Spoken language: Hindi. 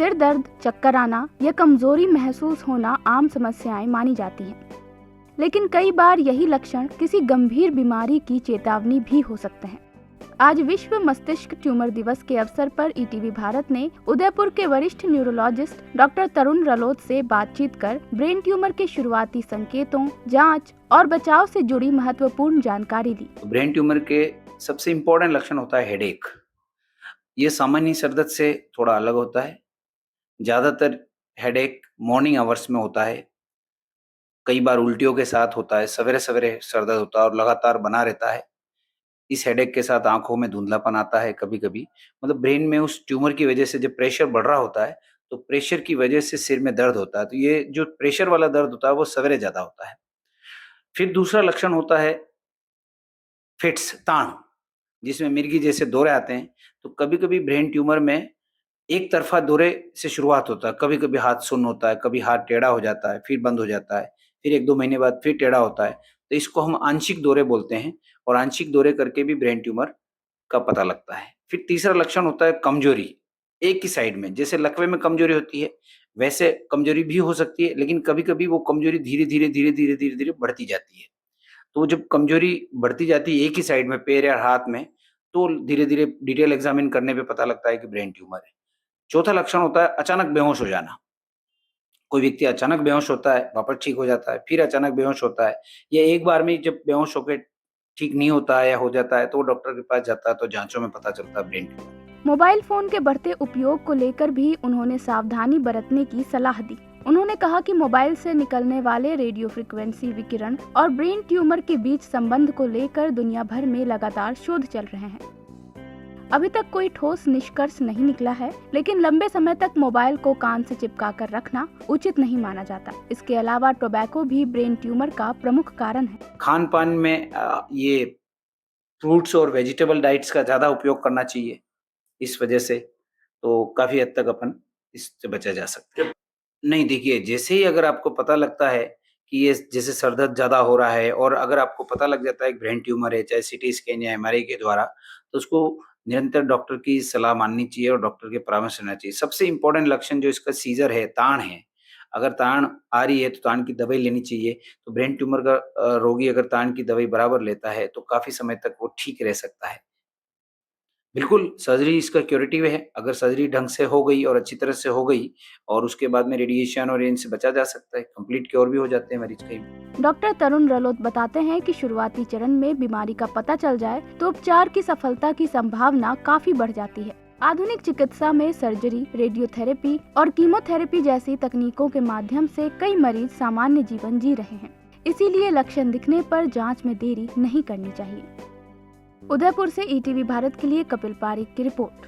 सिर दर्द, चक्कर आना या कमजोरी महसूस होना आम समस्याएं मानी जाती हैं, लेकिन कई बार यही लक्षण किसी गंभीर बीमारी की चेतावनी भी हो सकते हैं। आज विश्व मस्तिष्क ट्यूमर दिवस के अवसर पर ईटीवी भारत ने उदयपुर के वरिष्ठ न्यूरोलॉजिस्ट डॉक्टर तरुण रलोत से बातचीत कर ब्रेन ट्यूमर के शुरुआती संकेतों, जांच और बचाव से जुड़ी महत्वपूर्ण जानकारी दी। ब्रेन ट्यूमर के सबसे इम्पोर्टेंट लक्षण होता है हेडेक। ये सामान्य सर दर्द से थोड़ा अलग होता है। ज़्यादातर हेडेक मॉर्निंग आवर्स में होता है, कई बार उल्टियों के साथ होता है, सवेरे सवेरे सर दर्द होता है और लगातार बना रहता है। इस हेडेक के साथ आंखों में धुंधलापन आता है कभी-कभी, मतलब ब्रेन में उस ट्यूमर की वजह से जब प्रेशर बढ़ रहा होता है, तो प्रेशर की वजह से सिर में दर्द होता है। तो ये जो प्रेशर वाला दर्द होता है वो सवेरे ज़्यादा होता है। फिर दूसरा लक्षण होता है फिट्स, ताड़, जिसमें मिर्गी जैसे दौरे आते हैं। तो कभी-कभी ब्रेन ट्यूमर में एक तरफ़ा दौरे से शुरुआत होता है, कभी-कभी हाथ सुन्न होता है, कभी हाथ टेढ़ा हो जाता है, फिर बंद हो जाता है, फिर 1-2 महीने बाद फिर टेढ़ा होता है। तो इसको हम आंशिक दौरे बोलते हैं और आंशिक दौरे करके भी ब्रेन ट्यूमर का पता लगता है। फिर तीसरा लक्षण होता है कमज़ोरी, एक ही साइड में, जैसे लकवे में कमज़ोरी होती है, वैसे कमज़ोरी भी हो सकती है, लेकिन कभी-कभी वो कमज़ोरी धीरे-धीरे, धीरे-धीरे, धीरे-धीरे बढ़ती जाती है। तो जब कमज़ोरी बढ़ती जाती है एक ही साइड में, पैर या हाथ में, तो धीरे-धीरे डिटेल एग्ज़ामिन करने पे पता लगता है कि ब्रेन ट्यूमर है। चौथा लक्षण होता है अचानक बेहोश हो जाना। कोई व्यक्ति अचानक बेहोश होता है, वापस ठीक हो जाता है, फिर अचानक बेहोश होता है, या एक बार में जब बेहोश होके ठीक नहीं होता है या हो जाता है, तो वो डॉक्टर के पास जाता है, तो जाँचों में पता चलता है ब्रेन ट्यूमर। मोबाइल फोन के बढ़ते उपयोग को लेकर भी उन्होंने सावधानी बरतने की सलाह दी। उन्होंने कहा कि मोबाइल से निकलने वाले रेडियो फ्रिक्वेंसी विकिरण और ब्रेन ट्यूमर के बीच संबंध को लेकर दुनिया भर में लगातार शोध चल रहे हैं। अभी तक कोई ठोस निष्कर्ष नहीं निकला है, लेकिन लंबे समय तक मोबाइल को कान से चिपका कर रखना उचित नहीं माना जाता। इसके अलावा टोबैको भी ब्रेन ट्यूमर का प्रमुख कारण है। खान पान में ये फ्रूट्स और वेजिटेबल डाइट्स का ज़्यादा उपयोग करना चाहिए। इस वजह से तो काफ़ी हद तक अपन इससे बचा जा सकता है। नहीं, देखिए, जैसे ही अगर आपको पता लगता है कि ये जैसे सर दर्द ज़्यादा हो रहा है और अगर आपको पता लग जाता है कि ब्रेन ट्यूमर है, चाहे सीटी स्कैन या एमआरआई के द्वारा, तो उसको निरंतर डॉक्टर की सलाह माननी चाहिए और डॉक्टर के परामर्श लेना चाहिए। सबसे इम्पोर्टेंट लक्षण जो इसका सीज़र है, ताड़ है। अगर ताड़ आ रही है तो ताड़ की दवाई लेनी चाहिए। तो ब्रेन ट्यूमर का रोगी अगर ताड़ की दवाई बराबर लेता है तो काफ़ी समय तक वो ठीक रह सकता है। बिल्कुल, सर्जरी इसका क्यूरेटिव है। अगर सर्जरी ढंग से हो गई और अच्छी तरह से हो गई और उसके बाद में रेडिएशन और इनसे बचा जा सकता है, कंप्लीट क्योर भी हो जाते हैं मरीज कई। डॉक्टर तरुण रलोत बताते हैं कि शुरुआती चरण में बीमारी का पता चल जाए तो उपचार की सफलता की संभावना काफी बढ़ जाती है। आधुनिक चिकित्सा में सर्जरी, रेडियोथेरेपी और कीमोथेरेपी जैसी तकनीकों के माध्यम से कई मरीज सामान्य जीवन जी रहे हैं। इसीलिए लक्षण दिखने पर जांच में देरी नहीं करनी चाहिए। उदयपुर से ईटीवी भारत के लिए कपिल पारिक की रिपोर्ट।